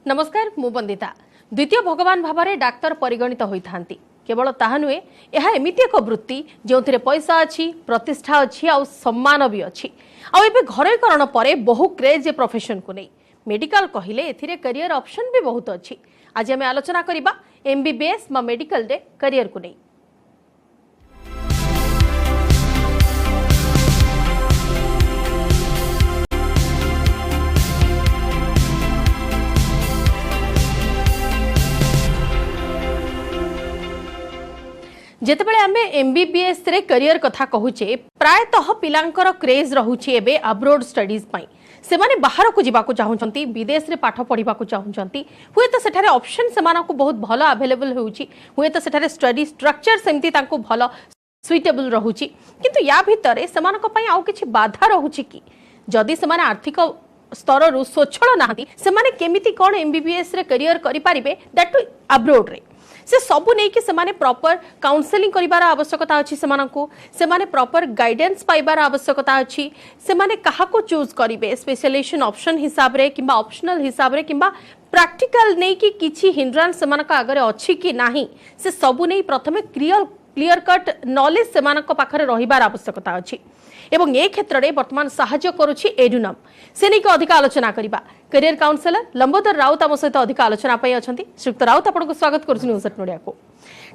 नमस्कार मु बंदिता द्वितीय भगवान भाव में डाक्तर परिगणित होता केवल ताहा नुहे यह एमती एक वृत्ति जो पैसा अच्छी प्रतिष्ठा अच्छी आ सम्मान भी अच्छी आबे घरोकरण पर बहु क्रेज प्रोफेशन को नहीं मेडिकल कहले एथिरे करियर ऑप्शन भी बहुत अच्छी। आज आम आलोचना करबा एमबीबीएस मा मेडिकल रे करियर को नहीं। जेतेबेले आमे एमबीबीएस रे करियर कथा कहूचे प्रायतः पिलांकर क्रेज रहुछि एबे अब्रोड स्टडीज पई से माने बाहर को जीवा को चाहउछंती विदेश रे पाठ पढ़िबा को चाहउछंती हुए तो सेठारे ऑप्शन सेमाना को बहुत भलो अवेलेबल होउछि हुए तो सेठारे स्टडी स्ट्रक्चर सेमती तांको भलो सुइटेबल रहुछि किंतु या भितरे सेमाना को पई आउ किछि बाधा रहुछि कि जदि सेमाने आर्थिक स्तर रु सोचल नाहंती सेमाने केमिति कोन एमबीबीएस रे करियर करि पारिबे दैट टू अब्रोड रे से सबू नहीं कि सेमाने प्रॉपर काउंसलिंग करिवार आवश्यकता अछि सेमानकु सेमाने प्रॉपर गाइडेंस पाइबार आवश्यकता अछि सेमाने कहा को चूज करिवे स्पेशलाइजेशन ऑप्शन हिसाब रे किंबा ऑप्शनल हिसाब रे किंबा प्रैक्टिकल नहीं कि किछि हिंड्रांस सेमानक आगरे अछि कि नाही से सबू नहीं प्रथमे क्लियर कट नॉलेज सेमानक पाखरे रहिबार आवश्यकता अछि एवं ए क्षेत्र में वर्तमान साहाय्य करुछि एडुनम से नहीं अधिक आलोचना करबा करियर काउंसलर लंबोदर राउत आम सहित अधिक आलोचना पाई अछंती। श्रीयुक्त राउत आपको स्वागत करुछि न्यूज एट नोडिया को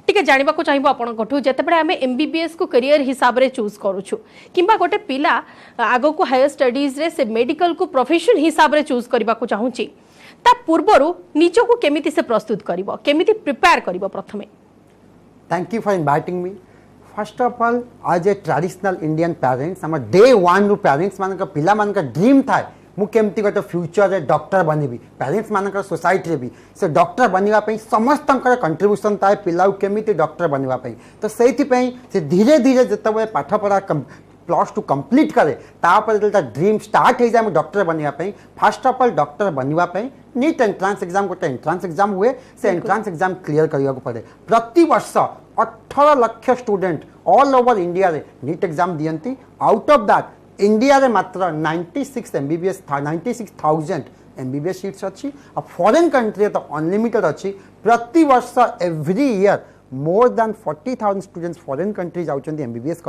टिके जानिबा को चाहिबो आपण कठु जेतेबेले आमे एमबीबीएस को करियर हिसाब रे चूज करूछु किंबा गोटे पिला आगो को हायर स्टडीज रे से मेडिकल को प्रोफेशन हिसाब रे चूज करबा को चाहूछि ता पूर्वरु निजो को केमिति से प्रस्तुत करबो केमिति प्रिपेयर करबो प्रथमे। Thank you for inviting me. First of all as a traditional Indian parents आम डे वन रु पेरेंट्स मान पिला मान ड्रीम थाए मु केमती गोटे फ्यूचर डॉक्टर बनबी पेरेंट्स मान सोसाइटी भी से डॉक्टर बनवाई समस्त कंट्रीब्यूशन थाए पिला केमिति डॉक्टर बनवाई तो से धीरे धीरे जिते पाठ पढ़ा प्लस टू कंप्लीट करे तापर जो ड्रीम स्टार्ट हो जाए डॉक्टर बनवाई फर्स्ट ऑफ ऑल डॉक्टर बनवाई नीट एंट्रांस एग्जाम गोटे एंट्रांस एग्जाम हुए से एंट्रांस एग्जाम क्लियर करने को पड़े प्रति वर्ष 18 lakh student all over India रे नीट एग्जाम दियंती आउट ऑफ दैट इंडिया रे मात्र 96 एमबीबीएस 96,000 एमबीबीएस सीट्स अच्छी और फॉरेन कंट्री तो अनलिमिटेड अच्छी प्रति वर्ष every year more than 40,000 students foreign country जाउछंती एमबीबीएस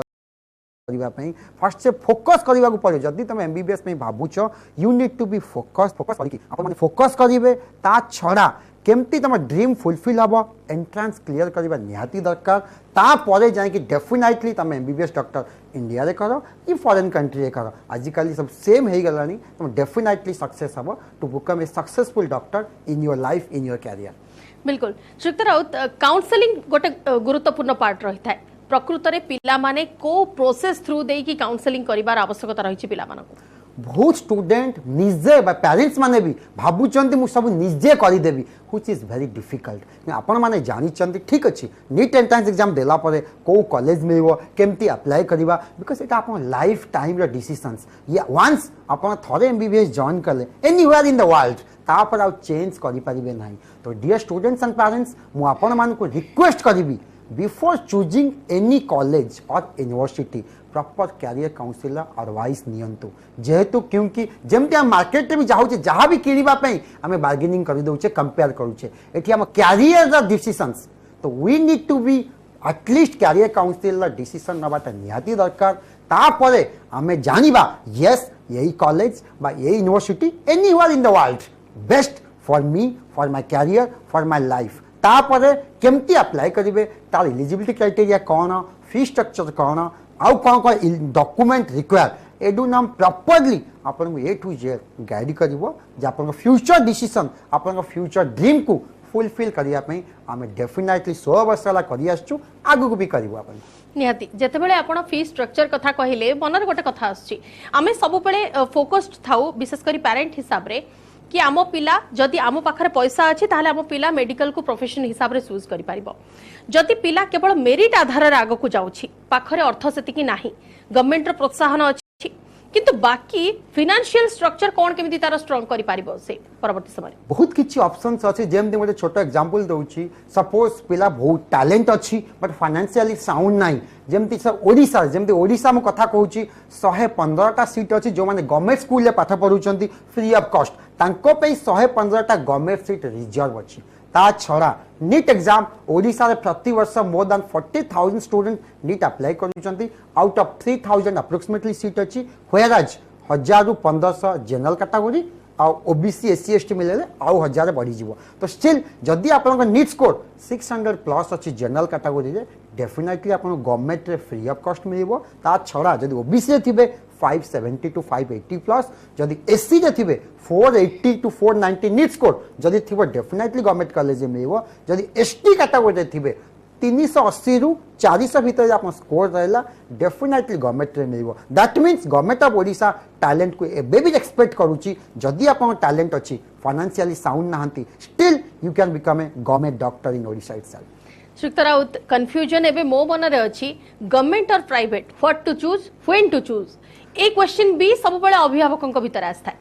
फर्स्ट से फोकस करने को पड़े जदि तुम एमबीबीएस में भावुच you need to be focus focus करेंगे ता छड़ा केमती तुम ड्रीम फुलफिल हम एंट्रांस क्लियर करवा निहाती दरकार तापर जाकि डेफिनेटली तुम एमबीबीएस डॉक्टर इंडिया रे कर कि फॉरेन कंट्री रे कर आजिकल सब सेम हो गलानी तुम डेफिनेटली सक्सेस हम to become a successful doctor in your life in your career. बिल्कुल श्रीयुक्त राउत काउंसलिंग गोटे गुरुत्वपूर्ण पार्ट रही है प्रकृत में पिला माने को प्रोसेस थ्रू दे कि काउंसलिंग करिवार आवश्यकता रही पिला मानकु बहुत स्टूडेंट निजे पेरेंट्स माने भी भावुचंती मु सब निजे करदेवी व्हिच इज वेरी डिफिकल्ट आपण माने जानी ठीक अच्छे नीट एंट्रांस एग्जाम देला परे को कॉलेज मिलबो केमती अप्लाई करबा बिकॉज एटा आपण लाइफ टाइम रो डिसीजंस या वंस आपण थरे एमबीबीएस जॉइन करले एनीवेयर इन द वर्ल्ड तापर आ चेंज करि परिबे नाही तो डियर स्टूडेंट्स एंड पेरेंट्स मु आपण मान को रिक्वेस्ट करिबी बिफोर चूजिंग एनी कॉलेज और university proper career counsellor advice नियंतु जेहेतु क्योंकि जमती हम मार्केट में भी जाऊे जहाँ भी किणवाई आम बार्गेनिंग कर दौचे कंपेयर करुचे एटी हम कैरियर डिसीजंस तो we need to be at least career counsellor decision नवाटा निहाती दरकार तापर आम जानिबा यस यही कॉलेज बा यही university anywhere in the world best for me for my career for my life तापर केमती अप्लाई करेंगे तार एलिजिबिलिटी क्राइटेरिया कौन फी स्ट्रक्चर कौन आउ कौन कौन डॉक्यूमेंट रिक्वायर एडू नाम प्रॉपर्ली आपन ए टू जेड गाइड कर फ्यूचर डिसीजन आपन फ्यूचर ड्रीम को फुलफिल करने आम डेफिनेटली 16 वर्ष कर आगू भी करूँ निहाती जेतेबेले आपण फी स्ट्रक्चर कथा कहले मनर गोटे कथा आछि आमे सब बेले फोकस्ड थाउ विशेष करी पेरेंट हिसाब रे कि आम पिला जदि आम पाखरे पैसा अच्छी ताहले आम पिला मेडिकल को प्रोफेशन हिसाब रे चूज करि पारिबो जदि पिला केवल मेरिट आधार रे आगो को जाउछि पाखरे अर्थ सेतिकी नाही गवर्नमेंट रो प्रोत्साहन अछि किंतु बाकी फाइनेंशियल स्ट्रक्चर कौन केमिति तार स्ट्रांग करि पारिबो से परवर्ती समय बहुत किछि ऑप्शंस अछि जेमति मोटे छोटो एग्जांपल दउछि सपोज पिला बहुत टैलेंट अछि बट फाइनेंशियली साउंड नाही जेमति सर ओडिसा जेमति ओडिसा म कथा कहूछि 115 टा सीट अछि जो माने गवर्नमेंट स्कूल ले पाठ पढुचंती फ्री ऑफ कॉस्ट तांको पे 115 टा गवर्नमेंट सीट रिजर्व अछि ता छड़ा नीट एग्जाम ओडिसा रे प्रति वर्ष more than 40,000 student NEET apply करूचंती आउट ऑफ 3,000 अप्रोक्सीमेटली सीट अछि व्हेयरएज 1000 रु 1500 जनरल कैटेगरी आ ओबीसी एससी एसटी मिले आउ 1000 बढ़ी जीवो तो स्टिल जदी आपन नीट स्कोर 600 प्लस अछि जनरल कैटेगरी रे डेफिनेटली आपन गवर्नमेंट रे फ्री ऑफ कॉस्ट मिलिबो ता छड़ा जदी ओबीसी रे थिबे 570 टू 580 प्लस जदी एससी रे थिबे 480 टू 490 नीट स्कोर जदी थिबो डेफिनेटली गवर्नमेंट कॉलेज मिलिबो जदी एसटी कैटेगरी रे थिबे 380 रु 400 भीतर आप स्कोर रहला डेफिनेटली गवर्नमेंट रे मिलिबो that means government of Odisha talent को एबे भी एक्सपेक्ट करूची जदी आपन टैलेंट अछि फाइनेंशियली साउंड नाहंती still you can become a government doctor in Odisha itself Shriyukta Rout confusion एबे मो मन रे अछि गवर्नमेंट और private what to choose when to choose a question भी सब बळे अभिभावकन को भीतर आस्था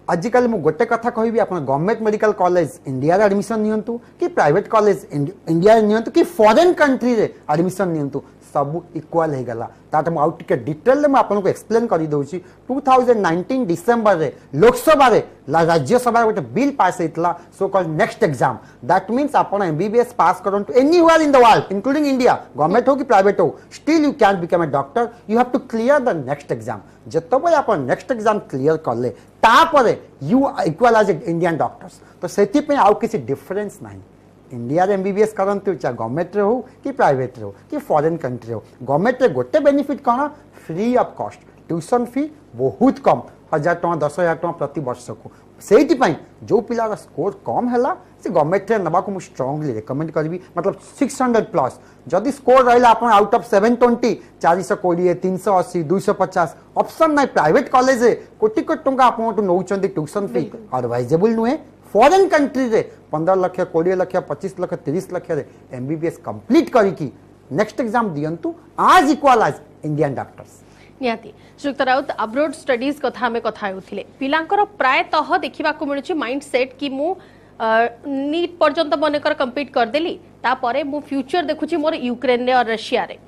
आजिकल मु गोटे कथा कहबी आप गवर्नमेंट मेडिकल कॉलेज इंडिया रे एडमिशन नियंतु कि प्राइवेट कॉलेज इंडिया रे नियंतु कि फॉरेन कंट्री रे एडमिशन नियंतु सब इक्वल हे गला ताट मु आउट के डिटेल ले मु आपन को एक्सप्लेन करि दउची 2019 डिसेंबर रे लोकसभा रे राज्यसभा रे गोटे बिल पास हेतला so called next exam that means आपन एमबीबीएस पास करन to anywhere in the world including India government हो कि प्राइवेट हो still you can become a doctor you have to clear the next exam जतबे आपन next exam clear करले तापरे you equal as Indian doctors तो सेति पे आउ किसी डिफरेंस नाही इंडिया रे एमबीबीएस करंतु चाहे गवर्नमेंट रे हो कि प्राइवेट रे हो कि फॉरेन कंट्री हो गवर्नमेंट रे गोटे बेनिफिट कौन free of cost tuition fee बहुत कम 1000 टका 10,000 टका प्रति वर्ष को सेति पई जो पिला स्कोर कम हैला से गवर्नमेंट रे नबा को मु स्ट्रांगली रेकमेंड करबी मतलब 600 प्लस जदी स्कोर रहला अपन आउट ऑफ 720 420 380 250 ऑप्शन नाही प्राइवेट कॉलेज रे कोटी कोटी टका आपन तो नौचंदी ट्यूशन फी एडवाइजेबल नुहे फॉरेन कंट्री रे 15 लाख 20 लाख 25 लाख 30 लाख रे एमबीबीएस कंप्लीट करिकी नेक्स्ट एग्जाम दियंतु आज इक्वल आज इंडियन डॉक्टर्स निहाती श्रीयुक्त राउत अब्रोड स्टडीज कथा में कथा होथिले पिलांकर प्रायतः देखिबा को मिलुची माइंडसेट कि मु नीट पर्यंत मनेकर कंप्लीट कर देली तापरे मु फ्यूचर देखुची मोर यूक्रेन रे और रशिया रे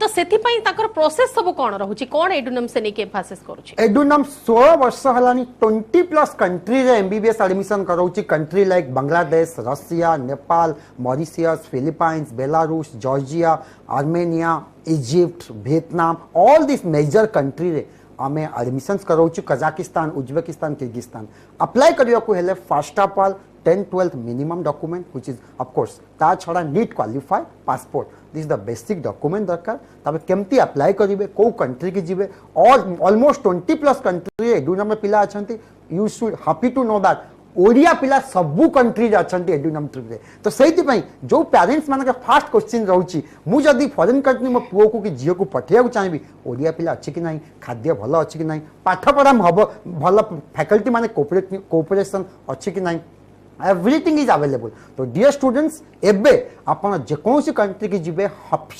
तो सेति पई ताकर प्रोसेस सब कोन रहउची कोन एडुनम से नेके एम्फासिस करूची एडुनम 16 वर्ष हलानी 20 प्लस कंट्री रे एमबीबीएस एडमिशन करउची country like Bangladesh Russia Nepal Mauritius Philippines Belarus Georgia Armenia Egypt Vietnam all this major country रे आमे एडमिशंस करउची कजाकिस्तान उज्बेकिस्तान किर्गिस्तान अप्लाई करियो को हेले first of all 10-12 minimum document which is of course ता छड़ा NEET qualify passport this is the basic document दरकार तबे केमती अप्लाई करिवे को कंट्री की जिवे और ऑलमोस्ट 20 प्लस कंट्री एडुनम में पिला अछंती you should happy to know that Odia पिला सबु कंट्री रे अछंती एडुनम ट्रिप रे तो सेति पई जो पेरेंट्स माने के फर्स्ट क्वेश्चन रहउची मु जदी फॉरेन कंट्री मो पुओ को कि जियो को पठिया को चाहिबी ओडिया पिला अछि कि नाही खाद्य भलो अछि कि नाही पाठ पढ़ा हबो भलो फैकल्टी माने कोऑपरेशन अछि कि नाही एवरीथिंग इज अवेलेबल तो डियर स्टूडेंट्स एबे आपण जे कोनसी कंट्री की जिबे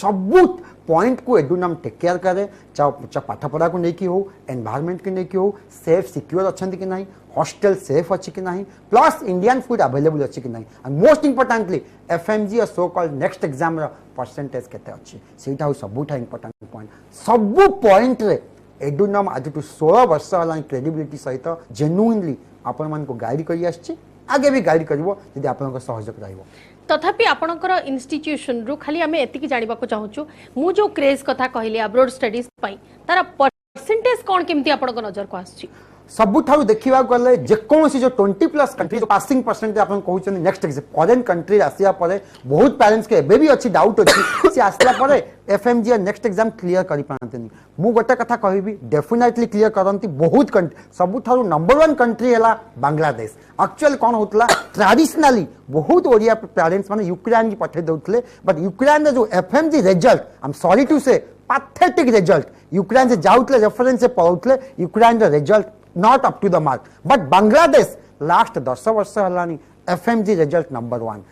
सबू पॉइंट को एडुनम टेक केयर करे चा पाठ पढ़ा को नेकी हो एनवायरनमेंट के नेकी हो सेफ सिक्योर अछंती कि नाही हॉस्टल सेफ अछि कि नाही प्लस इंडियन फूड अवेलेबल अछि कि नाही एंड मोस्ट इंपोर्टेंटली एफएमजी और सो कॉल्ड नेक्स्ट एग्जाम रा परसेंटेज केते अछि सेटा सबुठा इंपोर्टेंट पॉइंट सबु पॉइंट रे एडुनम आज टू 16 वर्ष हला क्रेडिबिलिटी सहित जेन्युइनली आपण मन को गाइड करी आछि आगे भी गाइड करिवो यदि आपन सहयोग रहिवो तथापि आपणकर इंस्टीट्यूशन रु खाली आमे एतिकी जानिबा को चाहूछु मु जो क्रेज कथा कहली अब्रोड स्टडीज पई तारा परसेंटेज कोन केमती आपणक नजर को आछि सबुठाउ देखिबा गले जे कोनसी जो 20 प्लस कंट्री जो पासिंग परसेंट आपन कहउछन नेक्स्ट एग्जाम फॉरेन कंट्री आसिया परे बहुत पेरेंट्स के एबे भी अछि डाउट अछि से आसला परे एफएमजी नेक्स्ट एग्जाम क्लियर करि पानतनी मु गोटे कथा कहबी डेफिनेटली क्लियर करंती बहुत कंट्री सबुठाउ नंबर 1 कंट्री हला बांग्लादेश एक्चुअली कोन होतला ट्रेडिशनली बहुत ओडिया पेरेंट्स माने यूक्रेन की पठे दउतले बट यूक्रेन जो FMG result I am sorry to say pathetic result Ukraine से जाउतले रेफरेंस से पढउतले Ukraine the result not up to the mark but Bangladesh last 10 वर्ष हलानी FMG result number 1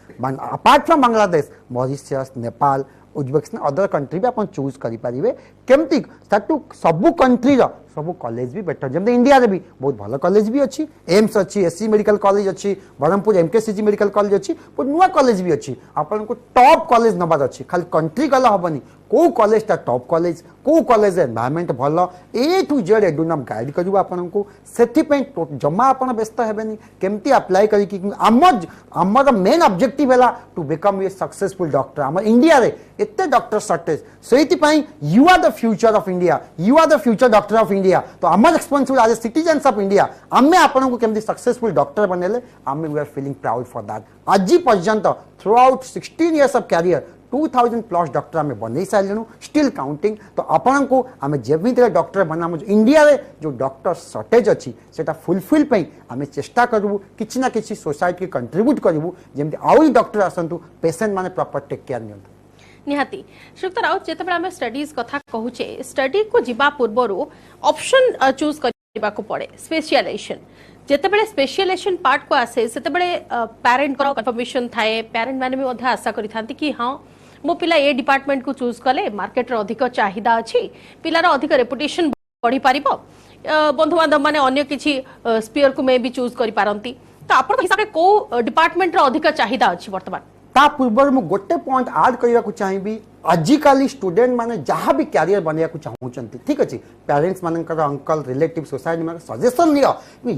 apart from Bangladesh Mauritius Nepal Uzbekistan other country भी अपन choose करि परिवे केमती ताटू सबु country रो सब कॉलेज भी बेटर जब इंडिया रे भी बहुत भल कॉलेज भी अच्छी एम्स अच्छी एससी मेडिकल कॉलेज अच्छी ब्रह्मपुर एमकेसीजी मेडिकल कॉलेज अच्छी बहुत नुआ कॉलेज भी अच्छी आपन को टॉप कॉलेज नबार अच्छी खाली कंट्री गला हबनी को कॉलेज टा टॉप कॉलेज को कॉलेज एनवायरनमेंट भल ए टू जेड एडुनम गाइड करू आपन को सेथि पे जमा आपन व्यस्त हेबेनी केमती अप्लाई करी कि हमर मेन ऑब्जेक्टिव हैला to become a successful doctor हमर इंडिया रे एते डॉक्टर शॉर्टेज सेति पई you are the future of India you are the future doctor of India तो हमर responsibility as citizens of India आमे आपन को केमती सक्सेसफुल डॉक्टर बनेले आमे we are feeling proud for that आज पर्यंत throughout 16 years of career 2000 plus doctor आम बन सारे स्टिल काउंटिंग तो आपण को आम जमी डॉक्टर बना इंडिया रे जो डॉक्टर शॉर्टेज अच्छी से फुलफिल आम चेष्टा करूँ कि ना कि सोसाइटी कंट्रीब्यूट करूँ जमी आउ डॉक्टर आसतु पेसेंट माने प्रॉपर टेक केयर नि निहाती श्रीयुक्त राउत जिते आम स्टडीज कथा कहूचे स्टडी को जीवा पूर्व ऑप्शन चूज करने को पड़े स्पेशलाइजेशन जितेबाला स्पेशलाइजेशन पार्ट को आसे से पेरेंट कन्फर्मेशन थाए पेरेंट मैंने भी आशा करी कि हाँ मो पिला ए डिपार्टमेंट को चूज कले मार्केट रे अधिक चाहिदा अच्छी पिलार अधिक रेपुटेशन बढ़ी पारिबो बंधु बांधव माने अन्य किछि स्पीयर को मे भी चूज करि पारंती तो आपण हिसाब रे को डिपार्टमेंट रे अधिक चाहिदा अछि वर्तमान ता पूर्व मु गोटे पॉइंट ऐड करिया को चाहिबी आजिकाली स्टूडेंट माने जहाँ भी कैरियर बनया को चाहूचंती ठीक अछि पेरेंट्स मानकर अंकल रिलेटिव सोसाइटी में suggestion Leo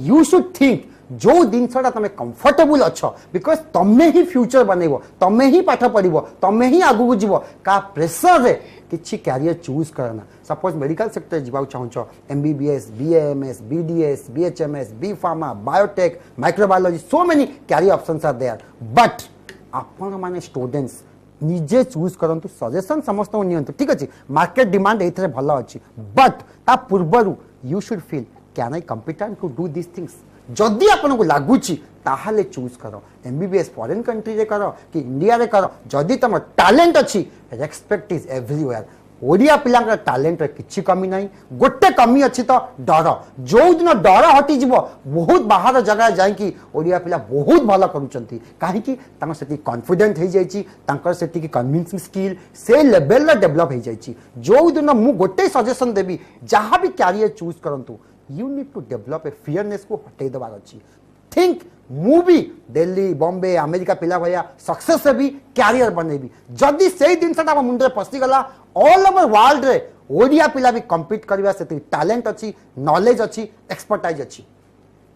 you should think जो जिनसा तुम कंफर्टेबल अच्छ बिकॉज तमें ही फ्यूचर बनइब तमें ही पाठ पढ़व तमें ही आगू जीव का प्रेसर रे किछि कैरियर चूज करना सपोज मेडिकल सेक्टर जीवा चाहूच MBBS BAMS BDS BHMS B pharma biotech microbiology so many career options are there but आपण माने स्टूडेंट्स निजे चूज करंतु सजेशन समस्त नियंतु ठीक अछि मार्केट डिमांड एथरे भलो अछि बट ता पूर्वरु you should feel can I competent to do this things जदि आपन को लागुची ताहाले चूज करो एमबीबीएस फॉरेन कंट्री रे करो कि इंडिया रे करो जदि तुम टैलेंट अछि रेस्पेक्ट इज एवरीवेयर ओडिया पिलांकर टैलेंट रे किछि कमी नाही गोटे कमी अछि तो डर जो दिन डर हटि जीवो बहुत बाहर जगह जाई कि ओडिया पिला बहुत भलो करूचंती काहे कि तांको सेति कॉन्फिडेंट हे जाईची तांकर सेति की कन्विंसिंग स्किल से लेवल ला डेवलप हे जाईची जो दिन मु गोटे सजेशन देबी जहां भी कैरियर चूज करंतु you need to develop a fearness को हटै दबार अछि थिंक मु भी दिल्ली बॉम्बे अमेरिका पिला भया सक्सेस से भी कैरियर बनेबी जदि सेही दिन सटा मुंडे पसी गला ऑल ओवर वर्ल्ड रे ओडिया पिला भी कम्पीट करबा सेति टैलेंट अछि नॉलेज अछि एक्सपर्टाइज अछि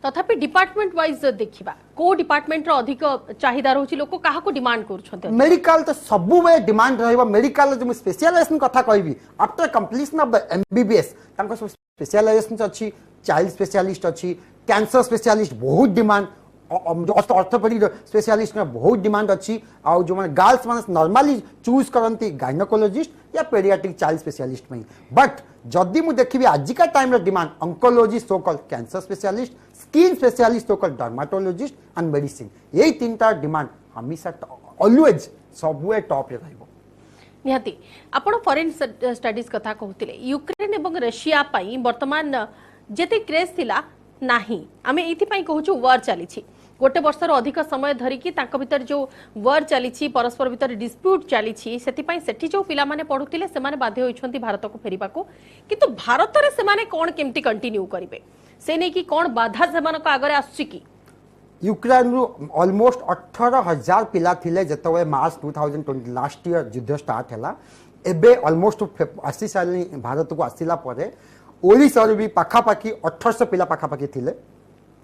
तथापि डिपार्टमेंट वाइज देखिबा को डिपार्टमेंट रो अधिक चाहिदा रहउची लोक काहा को डिमांड करूछन्ते मेडिकल तो सबु वे डिमांड रहइबा मेडिकल जो स्पेशलाइजेशन कथा कहबी after completion of the MBBS तांको स्पेशलाइजेशन अछि चाइल्ड स्पेशलिस्ट अछि कैंसर स्पेशलिस्ट बहुत डिमांड ऑर्थोपेडिक स्पेशलिस्ट में बहुत डिमांड अच्छी आउ जो मैंने गर्ल्स मैंने नॉर्मली चूज करती गायनोकोलॉजिस्ट या पेडियाट्रिक चाइल्ड स्पेशलिस्ट में बट जदि मुझे देखी आजिका टाइम डिमांड ऑन्कोलॉजी सोकल कैंसर स्पेशलिस्ट स्किन स्पेशलिस्ट सोकल डर्माटोलॉजिस्ट एंड मेडिसिन यही तीनटा डिमांड हमेशा ऑलवेज सब टॉप रे रहइबो निहाती आपण फॉरेन स्टडीज कथा कहउतिले यूक्रेन एवं रशिया पई वर्तमान जेते क्रेज थिला नाही आमे एथि पई कहउछु वार चलीछि गोटे वर्षर अधिक समय धरिकी तांक भीतर जो वार चलीछि परस्पर भीतर डिस्प्यूट चलीछि सेति पई सेठी जो पिला माने पढुतिले से माने बाध्य होइछन्ति भारत को फेरिबा को किंतु भारत रे से माने कोन केमती कंटिन्यू करिवे से नै कि कोन बाधा से माने को आगरे आसुछि कि यूक्रेन रु ऑलमोस्ट 18,000 पिला थिले जतवे मार्च 2020 लास्ट ईयर युद्ध स्टार्ट हैला एबे ऑलमोस्ट 80 साल भारत को आसिला परे ओडिशा भी पाखापाखि 1800 पिला पाखापाखि थिले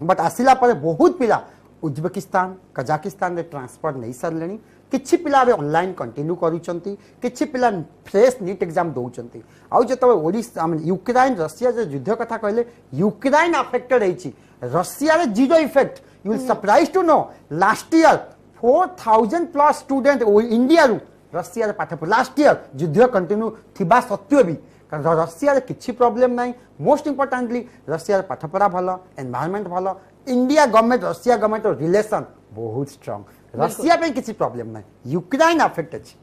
बट आसिला परे बहुत पिला उज्बेकिस्तान कजाकिस्तान रे ट्रांसफर नहीं सरलेनी किछि पिला बे ऑनलाइन कंटिन्यू करूचंती किछि पिला फ्रेश नीट एग्जाम दउचंती आउ जतवे ओडिशा यूक्रेन रशिया जे युद्ध कथा कहले यूक्रेन अफेक्टेड हेछि रशिया रे zero effect you will surprise to know last year 4000 plus student India रु रशिया रे पाठ लास्ट ईयर युद्ध कंटिन्यू थिबा सत्य भी कारण रशिया रे किछि प्रॉब्लम नाही मोस्ट इंपोर्टेंटली रशिया रे पाठपढ़ा भलो एनवायरनमेंट भलो India government Russia government relation बहुत स्ट्रांग रशिया पे किछि प्रॉब्लम नाही यूक्रेन अफेक्ट अछि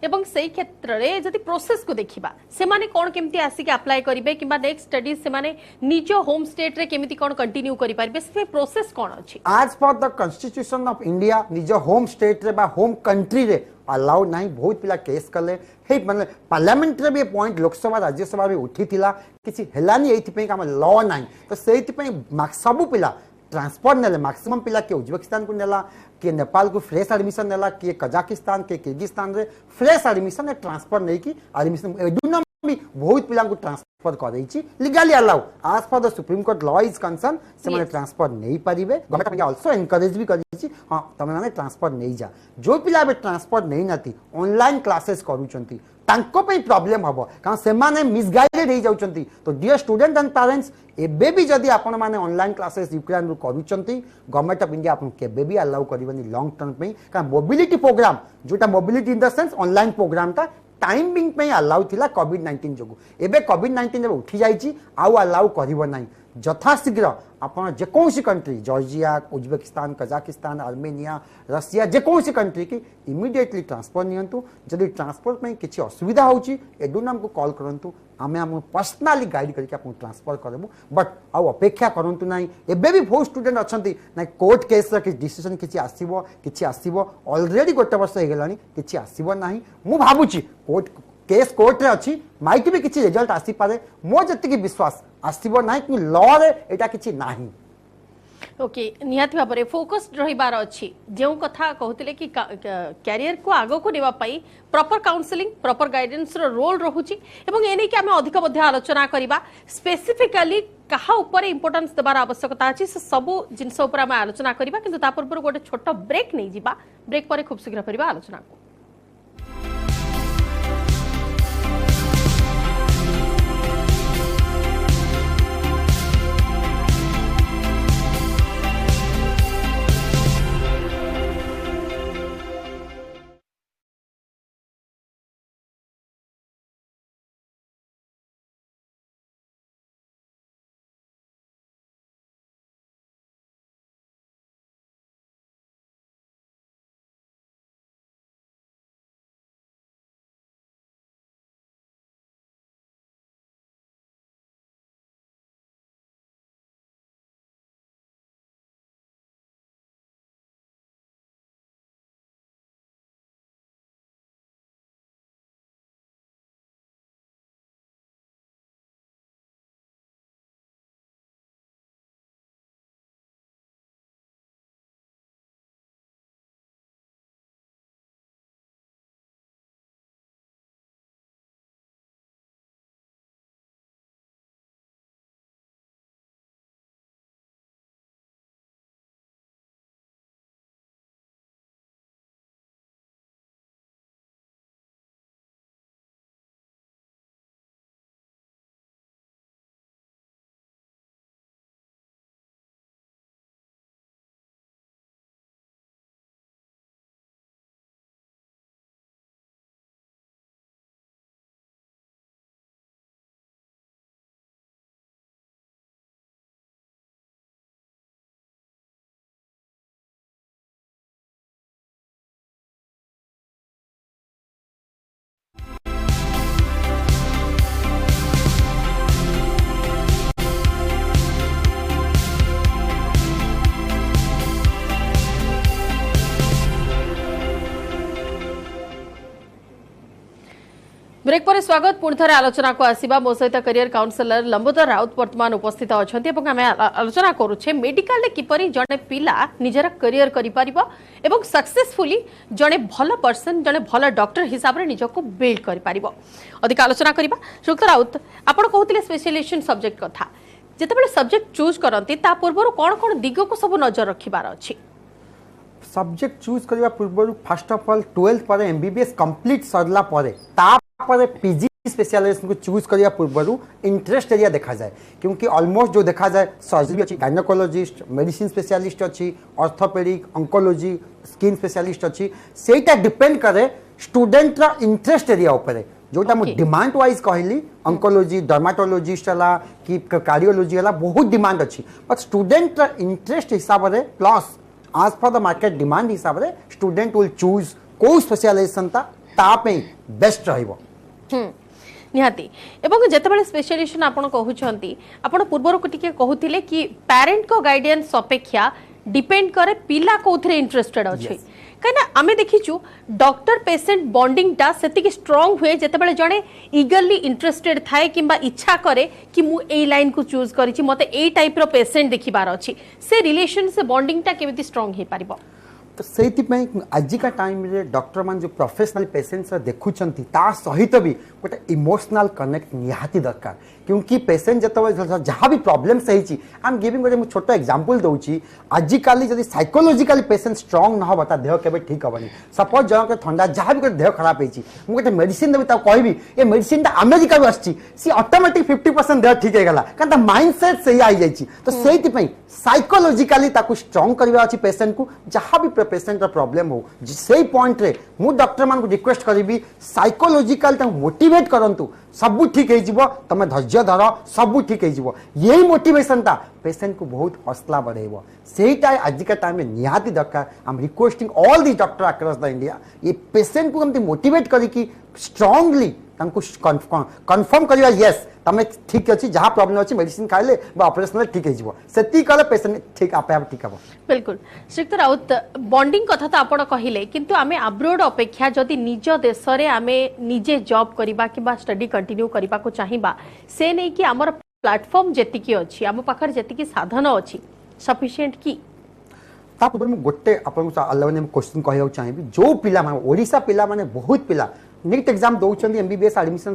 एवं से क्षेत्र रे जदि प्रोसेस को देखिबा से माने कोन केमती आसी के अप्लाई करिवे किबा नेक्स्ट स्टडीज से माने निज होम स्टेट रे केमिति कोन कंटिन्यू करि पारबे से प्रोसेस कोन अछि आज पर द कॉन्स्टिट्यूशन ऑफ इंडिया निज होम स्टेट रे बा होम कंट्री रे अलाउ नहीं बहुत पिला केस कले हे मतलब पार्लियामेंट रे भी पॉइंट लोकसभा राज्यसभा भी उठी थिला किछि हेलानी एथि पे हम लॉ नहीं तो सेथि पे सब पिला ट्रांसफर नेले मैक्सिमम पिला के उज्बेकिस्तान को नेला के नेपाल को फ्रेश एडमिशन नेला के कजाकिस्तान के किर्गिस्तान रे फ्रेश एडमिशन ट्रांसफर नहीं की एडमिशन एडुना भी बहुत पिला को ट्रांसफर करैछि लीगली अलाउ आज for the supreme court law is concern से माने ट्रांसफर नहीं परिबे गवर्नमेंट आल्सो एनकरेज भी करिछि हां तमे माने ट्रांसफर नहीं जा जो पिला बे ट्रांसफर नहीं नाती ऑनलाइन क्लासेस करूचंती तांको पे प्रॉब्लम हबो कारण से माने मिसगाइडेड हे जाउचंती तो डियर स्टूडेंट एंड पेरेंट्स एबे भी जदि आपण माने ऑनलाइन क्लासेस यूक्रेन रू करूचंती गवर्नमेंट ऑफ इंडिया आपण केबे भी अलाउ करबनी लॉन्ग टर्म पे कारण मोबिलिटी प्रोग्राम जोटा mobility in the sense online program ता टाइमिंग पे अलाउ थिला कोविड-19 जोगु एबे कोविड-19 जब उठी जाइछि आउ अलाउ करिवो नाही यथाशीघ्र आपण जेकोसी country Georgia Uzbekistan Kazakhstan Armenia Russia जेकोसी कंट्री की इमीडिएटली ट्रांसफर नियंतु जदि ट्रांसफर में किसी असुविधा होची एडू नाम को कॉल करंतु आमे हम पर्सनली गाइड करके आपन ट्रांसफर करबु बट आउ अपेक्षा करंतु नाही एबे भी बहुत स्टूडेंट अछंती ना कोर्ट केस रा कि डिसीजन किछि आसीबो ऑलरेडी गोटे वर्ष हे गेलानी किछि आसीबो नाही मु भाबुची केस कोर्ट रे अछि माइट भी किछि रिजल्ट आसी पारे मो जति की विश्वास आसीबो नाही कि लॉ रे एटा किछि नाही ओके निहाती भाव में फोकस्ड रहिबार अछि जेउ कथा कहउतिले कि कैरियर को आगो को नेबा पई प्रॉपर काउंसलिंग प्रॉपर गाइडेंस रो रोल रहुछि एवं एने कि हमें अधिक मध्य आलोचना करिबा स्पेसिफिकली कहा ऊपर इंपोर्टेंस देबार आवश्यकता अछि से सब जिंस ऊपर हम आलोचना करिबा किंतु ता पूर्व गोटे छोट ब्रेक नै जिबा ब्रेक पर खूब शीघ्र करिबा आलोचना को ब्रेक पर स्वागत पुणी थे आलोचना को आसवा मो सहित करियर काउंसलर लंबोदर राउत वर्तमान उपस्थित अच्छा आम आलोचना करुचे मेडिकल किपरि जड़े पिला निजर करियर कर सक्सेसफुली जड़े भल पर्सन जड़े भल डॉक्टर हिसाब से निजक बिल्ड कर अधिक आलोचना करबा। श्रीयुक्त राउत आपण कहते स्पेशलाइजेशन सब्जेक्ट कथा जितेबाला सब्जेक्ट चूज करती पूर्व कौन कौन दिग को सब नजर रखिबार अछि सब्जेक्ट चूज करने पूर्व फर्स्ट ऑफ ऑल 12th पर एमबीबीएस कंप्लीट सरला पर पीजी स्पेशलाइजेशन को चूज करने पूर्व इंटरेस्ट एरिया देखा जाए क्योंकि ऑलमोस्ट जो देखा जाए सर्जरी अच्छी गायनोकोलॉजिस्ट मेडिसिन स्पेशलिस्ट अच्छी ऑर्थोपेडिक ऑन्कोलॉजी स्किन स्पेशलिस्ट अच्छी सेटा डिपेंड करे स्टूडेंट रा इंटरेस्ट एरिया ऊपर जोटा मु डिमांड वाइज कहली ऑन्कोलॉजी डर्माटोलॉजिस्ट हला कि कार्डियोलॉजी हला बहुत डिमांड अच्छी बट स्टूडेंट रा इंटरेस्ट हिसाब से प्लस आज फॉर द मार्केट डिमांड हिसाब से स्टूडेंट विल चूज को स्पेशलाइजेशन ता तापे बेस्ट रहिबो। निहाती एवं जेतेबेले स्पेशलाइजेशन आपण कहउछंती आपण पूर्वर को टिके कहउथिले कि पेरेंट को गाइडेंस अपेक्षा डिपेंड करे पिला कोथरे इंटरेस्टेड अछि कना आमे देखिछु डॉक्टर पेशेंट बॉन्डिंग टा सेति स्ट्रांग हुए जेतेबेले जणे ईगरली इंटरेस्टेड थाए किंबा इच्छा करे कि मु ए लाइन को चूज करिछि मते ए टाइप रो पेशेंट देखिबार अछि से रिलेशन से बॉन्डिंग टा केमिति स्ट्रांग हे पारिबो। तो से आजिका टाइम रे डॉक्टर मान जो प्रोफेशनल पेशेंट्स देखुंत ता सहित भी गोटे इमोशनल कनेक्ट निहाती दरकार क्योंकि पेशेंट जो जहाँ भी प्रोब्लेम सही आम गिविंग गोटे छोट एग्जांपल दूची आजिकल जब साइकोलॉजिकली पेशेंट स्ट्रांग न हो देह के ठीक हेनी सपोज जनक ठंडा जहाँ भी देह खराब होती गोटे मेडिसिन देवी कहबी ये मेडिसिन अमेरिका सी ऑटोमेटिक 50% देह ठीक है क्या माइंड सेट से आई जाइए तो से साइकोलॉजिकली स्ट्रांग करवा अच्छी पेशेंट को जहाँ भी पेशेंट प्रॉब्लम हो से पॉइंट रे मु डॉक्टर मान को रिक्वेस्ट करी साइकोलॉजिकल मोटिवेट करंतु सब ठीक हो तुम धैर्य धर सब ठीक हो यही मोटिवेशन टा पेशेंट को बहुत हौसला बढ़ेब सेटा आजिका टाइम में निहाती दरकार I am requesting all the doctor across the India ये पेशेंट को हमती मोटिवेट करी स्ट्रांगली कन्फर्म करवा यस तुम ठीक अच्छी जहाँ प्रॉब्लम अच्छी मेडिसिन खाइले ऑपरेशन ठीक हो से कले पेशेंट ठीक आपे आप ठीक हम। बिल्कुल श्रीयुक्त राउत बॉन्डिंग कथा तो आपण कहिले किंतु आमे अब्रोड अपेक्षा जदि निज देश रे आमे निजे जॉब करिबा किबा स्टडी कंटिन्यू करिबा को चाहिबा से नै कि हमर प्लेटफॉर्म जेतिकी अछि हम पाखर जेतिकी साधन अछि सफिशिएंट की तापर मु गोटे आपन अल्लाह क्वेश्चन कहया चाहिबी जो पिला माने ओडिसा पिला माने बहुत पिला नीट एग्जाम दौरान एमबीबीएस एडमिशन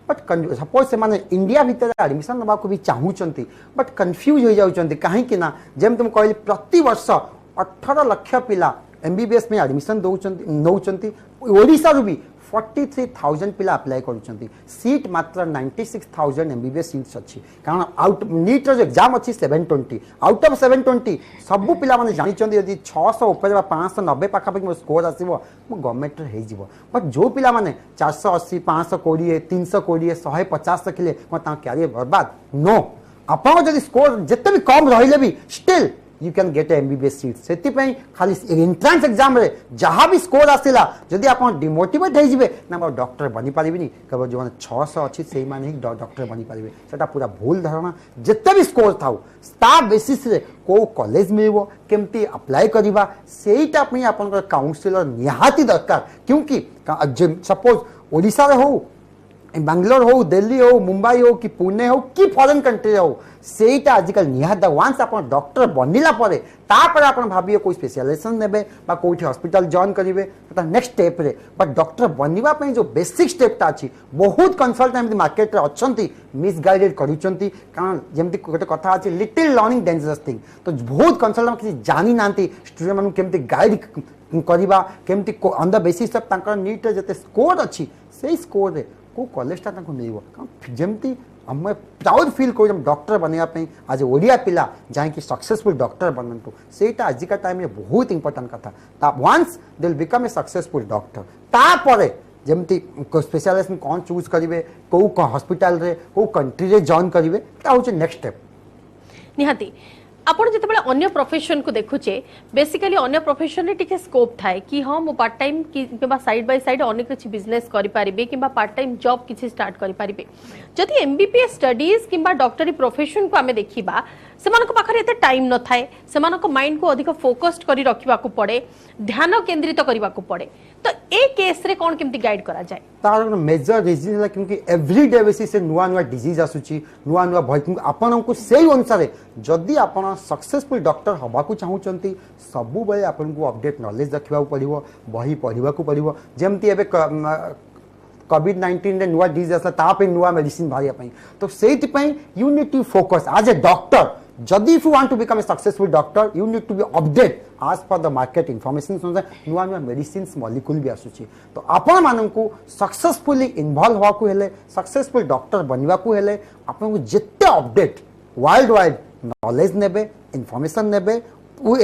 बट सपोज से माने इंडिया भीतर एडमिशन नवा को भी चाहूँगी बट कन्फ्यूज हो जाऊँगी कहीं जमी तुम कहली प्रति वर्ष 18 लाख पिला एमबीबीएस में एडमिशन नौकरी ओडिशा भी 43,000 पिला अप्लाई करुँच सीट मात्र 96,000 एमबीबीएस सीट्स अच्छी कारण आउट नीट जो एग्जाम अच्छी 720 आउट ऑफ 720 सबू पिला माने जानिचंदी यदि 600 ऊपर 590 पाखापाखि मो स्कोर आसीबो मो गवर्नमेंट रे हेजिबो बट जो पिला माने 480 520 320 150 रखिले मो ता कैरियर बर्बाद नो आपन जदि स्कोर जत्ते भी कम रहिले भी still you can get MBBS seat से खाली एंट्रांस एग्जाम रे जहाँ भी स्कोर आसला जदि आप डिमोटिवेट हो ना डॉक्टर बनी पारिबिनी केवल जो 600 अच्छी से ही डॉक्टर बनी पारे से पूरा भूल धारणा जिते भी स्कोर था ता बेसिस रे को कॉलेज मिल केमती अप्लाई करवा सेटा आप काउंसिलर निहाती दरकार क्योंकि सपोज ओडिशा रे हो बेंगलोर हो दिल्ली हो मुंबई हो कि पुणे हो कि फॉरेन कंट्री हो सेटा आजिकल निहात वन्स आप डॉक्टर बनला आप भाविए कोई स्पेशलाइजेशन नेबे बा कोठी हॉस्पिटल जॉइन करेंगे नेक्स्ट स्टेप रे बट डॉक्टर बनवा जो बेसिक स्टेप टा अच्छी बहुत कंसल्टेंट मार्केट रे अच्छंती मिसगाइडेड करूचंती कारण जेमती गोटे कथा अच्छी लिटिल लर्निंग डेंजरस थिंग तो बहुत कंसल्टेंट किसी जानी नांती स्टूडेंट मानू केमती गाइड करवा केमती ऑन द बेसिस ऑफ तांकर नीट रे जते स्कोर अच्छी से स्कोर रे को कॉलेजटा मिल जमती आम प्राउड फिल कर डॉक्टर बनवाई आज ओडिया पिला जहाँकि सक्सेसफुल डॉक्टर बनतु सेटा आजिका टाइम में बहुत इंपोर्टेंट कथा once they will become a successful doctor तापरे जमती स्पेशलाइजेशन कौन चूज करेंगे कौ हॉस्पिटल रे कौ कंट्री रे जॉइन करेंगे नेक्स्ट स्टेप निहाती आपण जितेबाला अन्य प्रोफेशन को देखुचे बेसिकली अन्य प्रोफेशन रे टिके स्कोप थाए कि हां मो पार्ट टाइम किबा साइड बाय साइड अनेक किछि बिजनेस करि पारिबे किबा पार्ट टाइम जॉब किछि स्टार्ट करि पारिबे जदि एमबीबीएस स्टडीज किबा डॉक्टरी प्रोफेशन को हमें देखिबा सेमानको पाखरे एते टाइम न थाए सेमानको माइंड को अधिक फोकस्ड करी रखिबा को पड़े ध्यान केंद्रित करबा को पड़े तो ए केस रे कोन केमती गाइड करा जाय तार मेजर रीजन है क्योंकि एवरीडे बेसिस से नुआ नुआ डिजीज आसुची नुआ नुआ भय आपन को सेही अनुसार जदि आपन सक्सेसफुल डॉक्टर हबा को चाहूचंती सबु बेले आपन को अपडेट नॉलेज रखिबा पड़िबो बही पढ़िबा को पड़िबो जेमती एबे कोविड-19 रे नुआ डिजीज आसला ता पे नुआ मेडिसिन भारिया पई तो सेति पई you need to focus as a doctor जदि if you want to become a successful doctor you need to be update आज पर द मार्केट इनफॉरमेशन नुआ नुआ मेडिसिन मॉलिक्यूल भी आसुची तो आपण माननकु सक्सेसफुली इन्वॉल्व होवा को हेले सक्सेसफुल डॉक्टर बनवा को हेले आपण को जिते अपडेट वर्ल्ड वाइड नॉलेज नेबे इनफॉरमेशन नेबे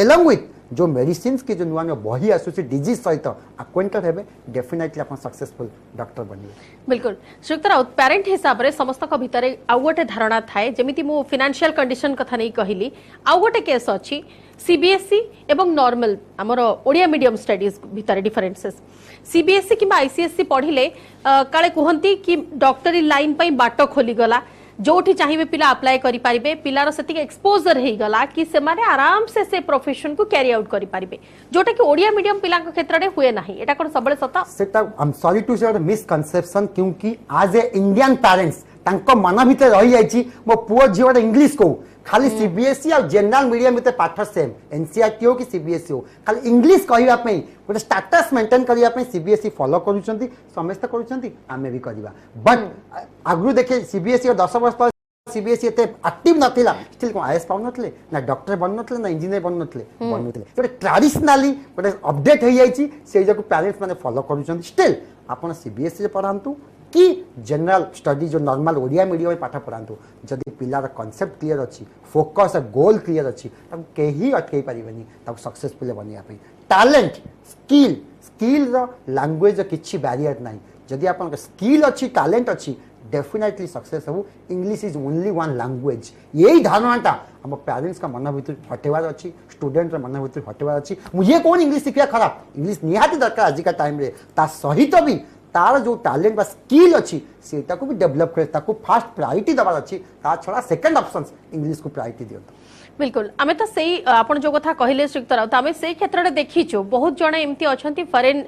एलोंग विथ जो मेडिसिन की जो नुआ नुआ बही आसूसी डिजीज सहित आक्वेंटेड हेबे डेफिनेटली आप सक्सेसफुल डॉक्टर बनिबे। बिल्कुल श्रीयुक्त राउत पेरेंट हिसाब रे समस्त को भितर आउ गोटे धारणा थाए जेमिति मु फाइनेंशियल कंडीशन कथा नहीं कहली आउ गोटे केस अछि सीबीएसई एवं नॉर्मल हमर ओडिया मीडियम स्टडीज भितर डिफरेंसेस सीबीएसई किबा आईसीएसई पढ़िले काले कहंती कि डॉक्टरी लाइन पई बाट खोली गला जोठी चाहिए पिला अप्लाई करि पारिबे पिलार सेतिक एक्सपोजर हे गला कि से माने आराम से प्रोफेशन को कैरी आउट करि पारिबे जोटा कि ओडिया मीडियम पिला क्षेत्र रे हुए नाही एटा कोन सबले सता सेटा आई एम सॉरी टू से मिसकनसेप्शन क्योंकि आज ए इंडियन पेरेंट्स तांको मन भितर रही जाइछि मो पुओ झियोटा इंग्लिश को खाली सीबीएसई और जनरल मीडियम भितर पाठ सेम एनसीईआरटी हो कि सीबीएसई हो खाली इंग्लिश कहबा पई गोटे स्टेटस मेंटेन करबा पई सीबीएसई फॉलो करूछंती समस्त करूछंती आमे भी करबा बट आगु देखे सीबीएसई और 10 वर्ष सीबीएसई एते एक्टिव नथिला स्टिल को आईएएस पाउ नथले ना डॉक्टर बन नथले ना इंजीनियर बन नथले गोटे ट्रेडिशनली गोटे अपडेट हो जाइछि से जो पेरेंट्स माने फॉलो करूछंती स्टिल आपण सीबीएसई पढ़ांतु कि जनरल स्टडी जो नॉर्मल ओडिया मीडियम पाठ पढ़ातु जदि पिलार कॉन्सेप्ट क्लियर अच्छी फोकस गोल क्लियर अच्छी कहीं अटकई पारिबेनी सक्सेसफुल बनवा टैलेंट स्किल स्किल लैंग्वेज किसी बैरियर ना जदि आप स्किल अच्छी टैलेंट अच्छी डेफिनेटली सक्सेस हो English is only one language यही धारणाटा हम पेरेंट्स का मन भर हटेबार अच्छी स्टूडेंट मन भर हटेबार अच्छी मुझे कौन इंग्लिश शिखा खराब इंग्लिश निहाती दरकार आज का टाइम रे ता सहित भी तार जो टैलेंट बा स्किल अच्छी सेटा को भी डेवलप करे ताको फर्स्ट प्रायोरिटी दबार अच्छी ता छड़ा सेकंड ऑप्शंस इंग्लिश को प्रायोरिटी दियो। बिल्कुल आमे तो सही आपण जो कथा कहले श्रीयुक्त राउत आमे से क्षेत्र रे देखिछु बहुत जणे एमती अछंती फॉरेन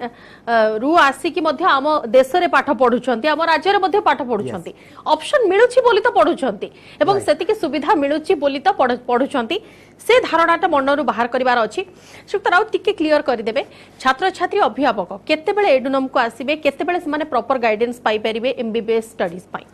रु आसी कि मध्ये आम देश रे पाठ पढुछंती आम राज्य रे मध्ये पाठ पढुछंती ऑप्शन मिलुछि बोली तो पढुछंती एवं सेति के सुविधा मिलुछि बोली तो पढुछंती से धारणाटा मनरु बाहर करिवार अछि श्रीयुक्त राउत टिके क्लियर करि देबे छात्र छात्री अभिभावक केते बेले एडुनम को आसीबे केते बेले से माने प्रॉपर गाइडेंस पाई परिबे एमबीबीएस स्टडीज पाई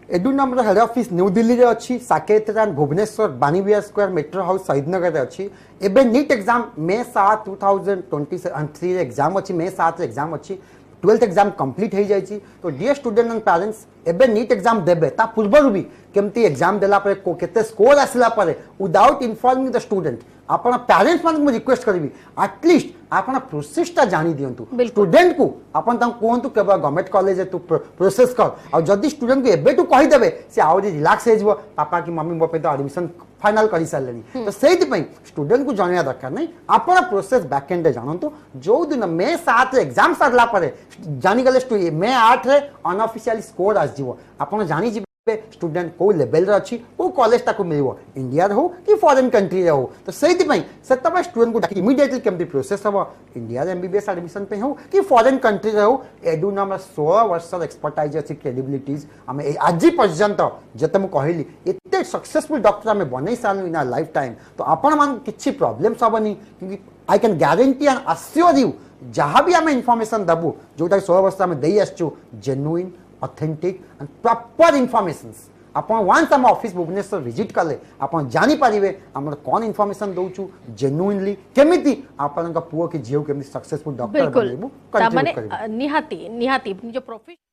Edunam head office New Delhi रे अच्छी Saket Bhubaneswar Vani Vihar square metro house Shahid Nagar रे अच्छी एबे नीट एग्जाम मे 7 2023 एग्जाम अच्छी मे 7 एग्जाम अच्छी 12th एग्जाम कंप्लीट हो जाइए तो डियर स्टूडेंट एंड पेरेंट्स एबे नीट एग्जाम देबे ता पूर्व भी केमती एग्जाम देला परे केते स्कोर आसला परे विदाउट इन्फॉर्मिंग द स्टूडेंट आपण पेरेंट्स मान को रिक्वेस्ट करबी एटलीस्ट आपण प्रोसेसटा जानी दियंतु स्टूडेंट को आपण ता कोहंतु केबा गवर्नमेंट कॉलेज तू प्रोसेस कर और जदी स्टूडेंट को एबे तू कहि देबे से आउरी रिलैक्स हे जबो पापा की मम्मी मोपे तो एडमिशन फाइनल करि सारलेनी तो सेति पई स्टूडेंट को जानिया दरकार नै आपण प्रोसेस बैक एंड जानंतु जो दिन मे 7 एग्जाम सरला परे जानी गले मे 8 रे अनऑफिशियल स्कोर आस जीवो आपण जानी जी स्टूडेंट को लेवल रे अच्छी वो कॉलेज ताको मिलबो इंडिया रे हो कि फॉरेन कंट्री रे हो तो सेति पई सेतबा स्टूडेंट को डाकी इमीडिएटली केमती प्रोसेस हो इंडिया रे एमबीबीएस एडमिशन पे हो कि फॉरेन कंट्री रे हो एडुनम 16 वर्ष एक्सपर्टाइज अछि क्रेडिबिलिटीज हम आज पर्यंत जते मु कहली एते सक्सेसफुल डॉक्टर हम बनै साल इन आवर लाइफ टाइम तो आपण मान किछि प्रॉब्लम्स हबनी क्योंकि I can guarantee and assure you जहां भी हमें इंफॉर्मेशन दबु जोटा 16 वर्ष हम देई आछू genuine authentic and proper informations आपण वंस हम ऑफिस भुवनेश्वर विजिट कले आपण जानि परिबे हमर कोन इन्फॉर्मेशन दोचू जेन्युइनली केमिति आपण का पुओ के जीव केमिति सक्सेसफुल डॉक्टर बनबो माने निहाती जो प्रोफेशन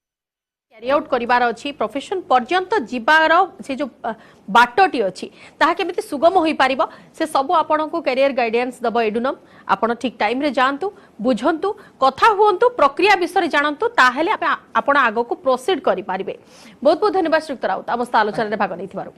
कैरी आउट करिवार अछि प्रोफेशन पर्यंत जीवार से जो बाटटी अछि ताहा केमिति सुगम होई पारिबो से सब आपण को करियर गाइडेंस दबो एडुनम आपण ठीक टाइम रे जानतु बुझंतु कथा हुंतु प्रक्रिया विषय जानतु ताहेले आपण आगो को प्रोसीड करि पारिबे बहुत बहुत धन्यवाद श्रीयुक्त राउत आम आलोचना रे भाग नै थिबारु।